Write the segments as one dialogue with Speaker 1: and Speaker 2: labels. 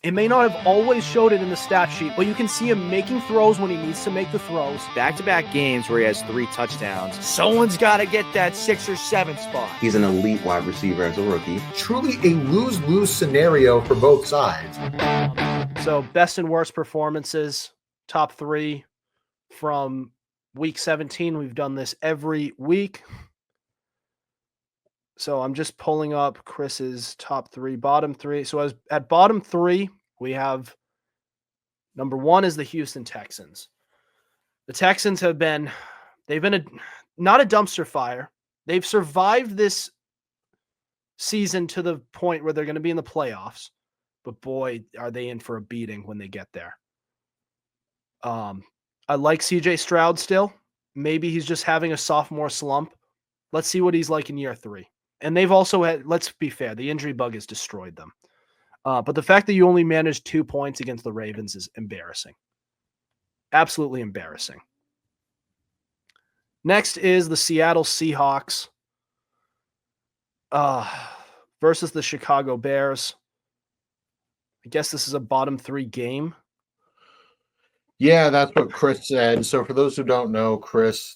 Speaker 1: It may not have always showed it in the stat sheet, but you can see him making throws when he needs to make the throws.
Speaker 2: Back-to-back games where he has 3 touchdowns. Someone's got to get that 6 or 7 spot.
Speaker 3: He's an elite wide receiver as a rookie.
Speaker 4: Truly a lose-lose scenario for both sides.
Speaker 1: So best and worst performances, top 3 from week 17. We've done this every week. So I'm just pulling up Chris's top 3, bottom 3. So at bottom 3, we have number 1 is the Houston Texans. The Texans they've been not a dumpster fire. They've survived this season to the point where they're going to be in the playoffs. But boy, are they in for a beating when they get there. I like CJ Stroud still. Maybe he's just having a sophomore slump. Let's see what he's like in year 3. And they've also had, let's be fair, the injury bug has destroyed them. But the fact that you only managed 2 points against the Ravens is embarrassing. Absolutely embarrassing. Next is the Seattle Seahawks versus the Chicago Bears. I guess this is a bottom 3 game.
Speaker 5: Yeah, that's what Chris said. So for those who don't know, Chris,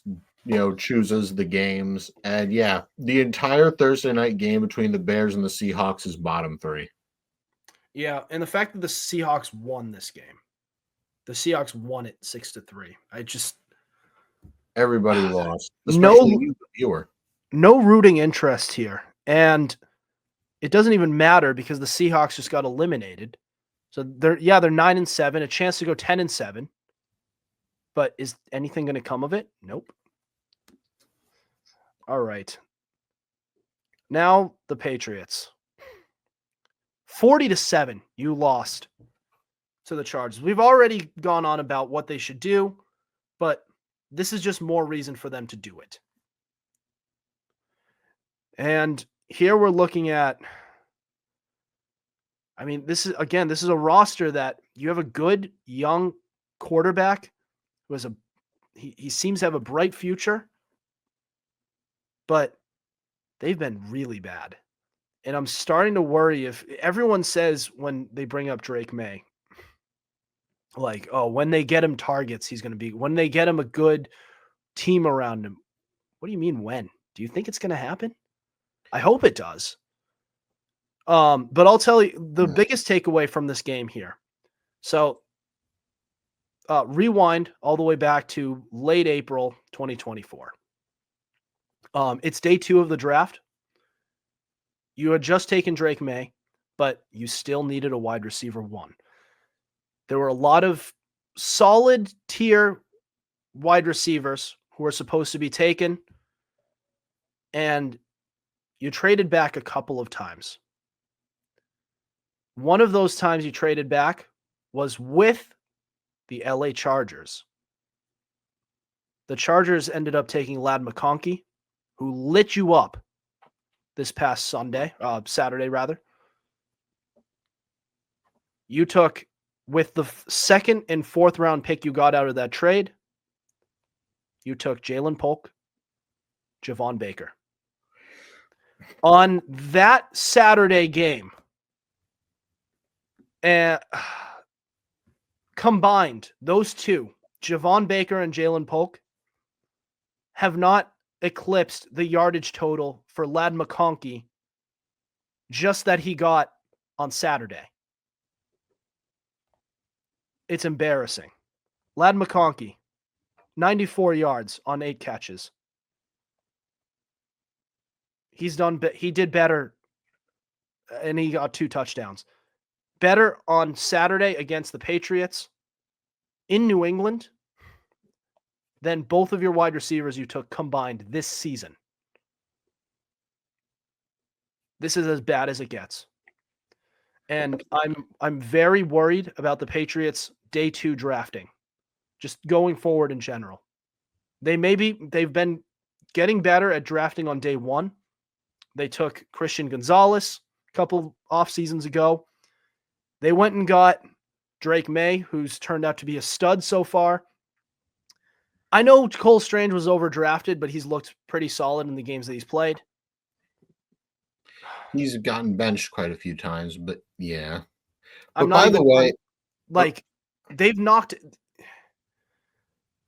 Speaker 5: chooses the games. And yeah, the entire Thursday night game between the Bears and the Seahawks is bottom 3.
Speaker 1: Yeah, and the fact that the Seahawks won this game. The Seahawks won it 6-3.
Speaker 5: Everybody lost. Especially you, the viewer.
Speaker 1: No rooting interest here. And it doesn't even matter because the Seahawks just got eliminated. So they're 9-7, a chance to go 10-7. But is anything going to come of it? Nope. All right. Now the Patriots. 40-7, you lost to the Chargers. We've already gone on about what they should do, but this is just more reason for them to do it. And here we're looking at, this is a roster that you have a good young quarterback who has he seems to have a bright future, but they've been really bad. And I'm starting to worry if everyone says when they bring up Drake May, like, oh, when they get him targets, he's going to be, when they get him a good team around him. What do you mean when? Do you think it's going to happen? I hope it does. But I'll tell you the biggest takeaway from this game here. So rewind all the way back to late April 2024. It's day 2 of the draft. You had just taken Drake May, but you still needed a wide receiver 1. There were a lot of solid tier wide receivers who were supposed to be taken, and you traded back a couple of times. One of those times you traded back was with the LA Chargers. The Chargers ended up taking Ladd McConkey, who lit you up this past Saturday rather. You took, with the 2nd and 4th round pick you got out of that trade, you took Jalen Polk, Javon Baker. On that Saturday game, combined, those two, Javon Baker and Jalen Polk, have not eclipsed the yardage total for Ladd McConkey just that he got on Saturday. It's embarrassing. Ladd McConkey, 94 yards on 8 catches. He did better, and he got 2 touchdowns. Better on Saturday against the Patriots in New England than both of your wide receivers you took combined this season. This is as bad as it gets. And I'm very worried about the Patriots day 2 drafting, just going forward in general. They've been getting better at drafting on day 1. They took Christian Gonzalez a couple off seasons ago. They went and got Drake May, who's turned out to be a stud so far. I know Cole Strange was overdrafted, but he's looked pretty solid in the games that he's played.
Speaker 5: He's gotten benched quite a few times, but yeah. But by the way,
Speaker 1: like they've knocked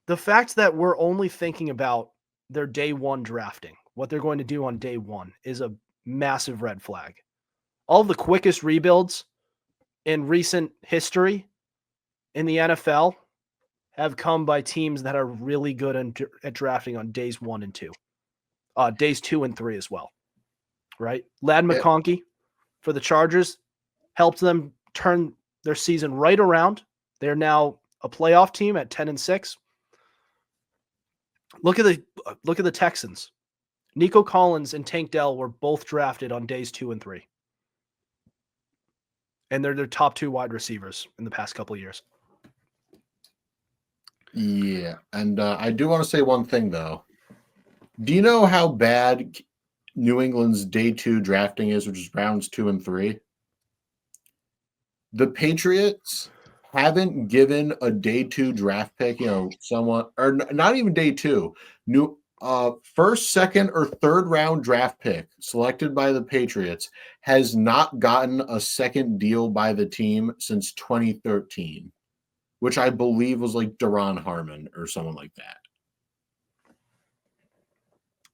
Speaker 1: the fact that we're only thinking about their day one drafting, what they're going to do on day one, is a massive red flag. All the quickest rebuilds in recent history in the NFL have come by teams that are really good at drafting on days 1 and 2, days 2 and 3 as well. Right? Ladd McConkey for the Chargers helped them turn their season right around. They're now a playoff team at 10-6. Look at the Texans. Nico Collins and Tank Dell were both drafted on days 2 and 3. And they're their top 2 wide receivers in the past couple of years.
Speaker 5: Yeah, and I do want to say one thing, though. Do you know how bad New England's day 2 drafting is, which is rounds 2 and 3? The Patriots haven't given a day 2 draft pick, someone, or not even day 2, first, second, or third round draft pick selected by the Patriots has not gotten a second deal by the team since 2013, which I believe was like Daron Harmon or someone like that.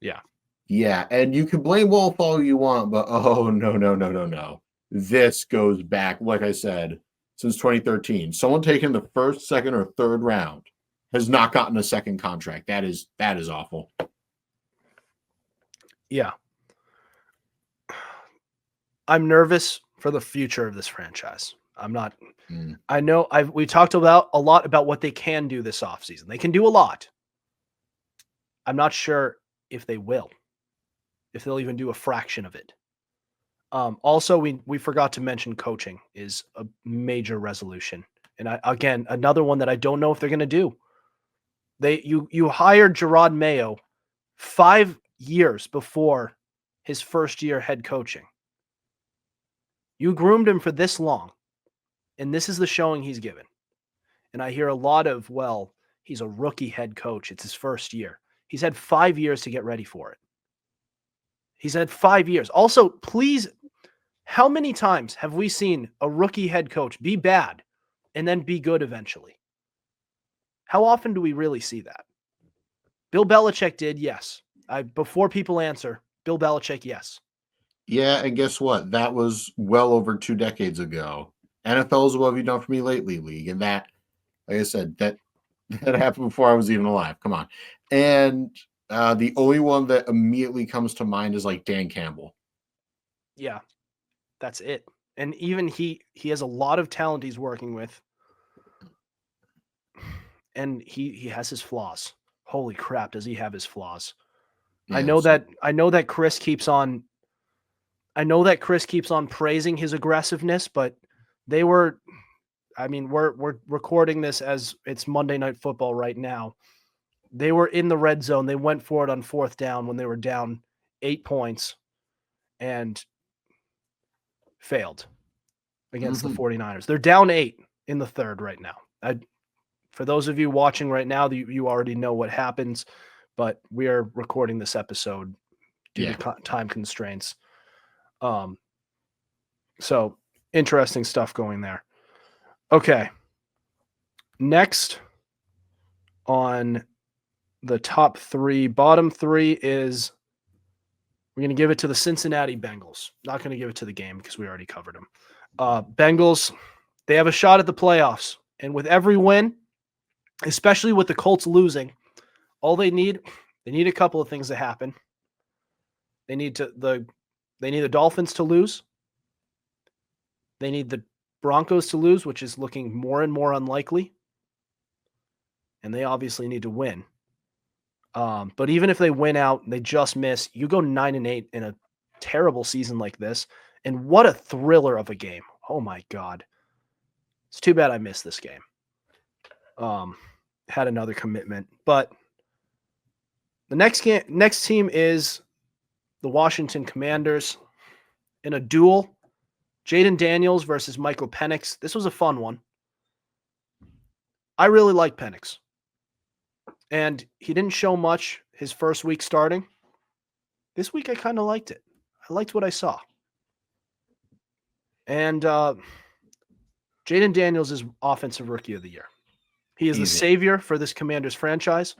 Speaker 1: Yeah.
Speaker 5: Yeah, and you can blame Wolf all you want, but no. This goes back, like I said, since 2013. Someone taking the first, second, or third round has not gotten a second contract. That is awful.
Speaker 1: Yeah. I'm nervous for the future of this franchise. I'm not. I know we talked about a lot about what they can do this offseason. They can do a lot. I'm not sure if they will, if they'll even do a fraction of it. Also, we forgot to mention coaching is a major resolution. And again, another one that I don't know if they're going to do. You hired Gerard Mayo 5 years before his first year head coaching. You groomed him for this long, and this is the showing he's given. And I hear a lot of, well, he's a rookie head coach. It's his first year. He's had 5 years to get ready for it. He's had 5 years. Also, please, how many times have we seen a rookie head coach be bad and then be good eventually? How often do we really see that? Bill Belichick did, yes. Before people answer, Bill Belichick, yes.
Speaker 5: Yeah, and guess what? That was well over 2 decades ago. NFL is what have you done for me lately, league, and that, like I said, that happened before I was even alive. Come on, and the only one that immediately comes to mind is like Dan Campbell.
Speaker 1: Yeah, that's it. And even he has a lot of talent he's working with, and he has his flaws. Holy crap, does he have his flaws?
Speaker 5: Yeah,
Speaker 1: I know that Chris keeps on praising his aggressiveness, but we're recording this as it's Monday Night Football right now. They were in the red zone. They went for it on 4th down when they were down 8 points and failed against the 49ers. They're down 8 in the 3rd right now. For those of you watching right now, you already know what happens, but we are recording this episode due to time constraints. So interesting stuff going there. Okay. Next on the top 3, bottom 3 is we're going to give it to the Cincinnati Bengals. Not going to give it to the game because we already covered them. Bengals, they have a shot at the playoffs. And with every win, especially with the Colts losing, all they need a couple of things to happen. They need the Dolphins to lose. They need the Broncos to lose, which is looking more and more unlikely. And they obviously need to win. But even if they win out, they just miss. You go 9-8 in a terrible season like this. And what a thriller of a game. Oh my God. It's too bad I missed this game. Had another commitment. But the next team is the Washington Commanders in a duel. Jaden Daniels versus Michael Penix. This was a fun one. I really like Penix. And he didn't show much his first week starting. This week I kind of liked it. I liked what I saw. And Jaden Daniels is Offensive Rookie of the Year. He is the
Speaker 5: Easy.
Speaker 1: savior for this Commanders franchise.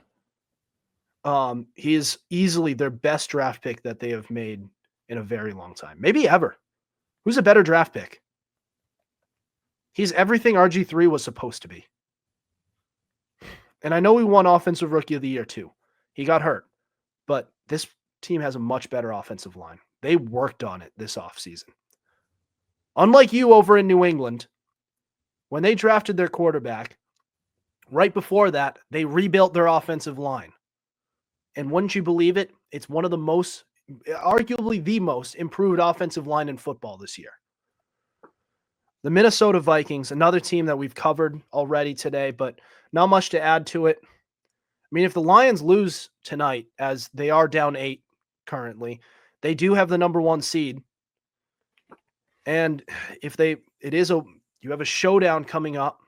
Speaker 1: He is easily their best draft pick that they have made in a very long time, maybe ever. Who's a better draft pick? He's everything RG3 was supposed to be. And I know he won Offensive Rookie of the Year too. He got hurt, but this team has a much better offensive line. They worked on it this offseason. Unlike you over in New England, when they drafted their quarterback, right before that, they rebuilt their offensive line. And wouldn't you believe it? It's one of the most, arguably the most improved offensive line in football this year. The Minnesota Vikings, another team that we've covered already today, but not much to add to it. I mean, if the Lions lose tonight, as they are down 8 currently, they do have the number 1 seed. And if you have a showdown coming up.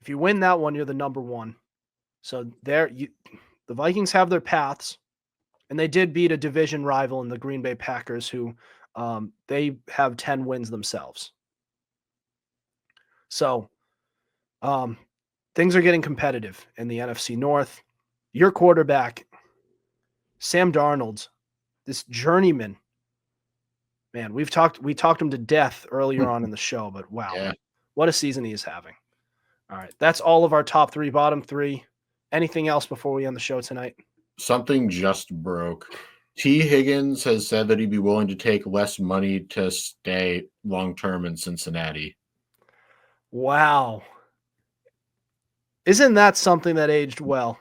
Speaker 1: If you win that one, you're the number 1. So the Vikings have their paths, and they did beat a division rival in the Green Bay Packers, who they have 10 wins themselves. So things are getting competitive in the NFC North. Your quarterback, Sam Darnold, this journeyman, man, we talked him to death earlier on in the show, but wow,
Speaker 5: Yeah.
Speaker 1: What a season he is having. All right, that's all of our top 3, bottom 3. Anything else before we end the show tonight?
Speaker 5: Something just broke. T. Higgins has said that he'd be willing to take less money to stay long-term in Cincinnati.
Speaker 1: Wow. Isn't that something that aged well?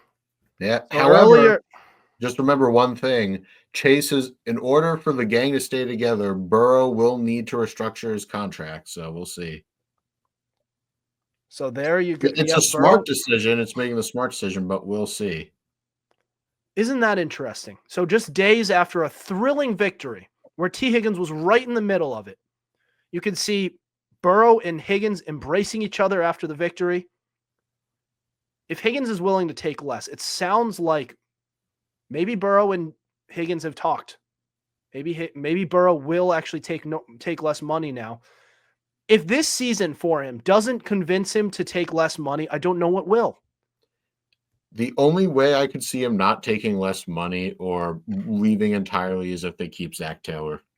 Speaker 5: Yeah.
Speaker 1: So
Speaker 5: However, just remember one thing. In order for the gang to stay together, Burrow will need to restructure his contract. So we'll see.
Speaker 1: So there you go.
Speaker 5: It's a smart decision. It's making the smart decision, but we'll see.
Speaker 1: Isn't that interesting? So just days after a thrilling victory where T. Higgins was right in the middle of it, you can see Burrow and Higgins embracing each other after the victory. If Higgins is willing to take less, it sounds like maybe Burrow and Higgins have talked. Maybe Burrow will actually take less money now. If this season for him doesn't convince him to take less money, I don't know what will.
Speaker 5: The only way I could see him not taking less money or leaving entirely is if they keep Zach Taylor.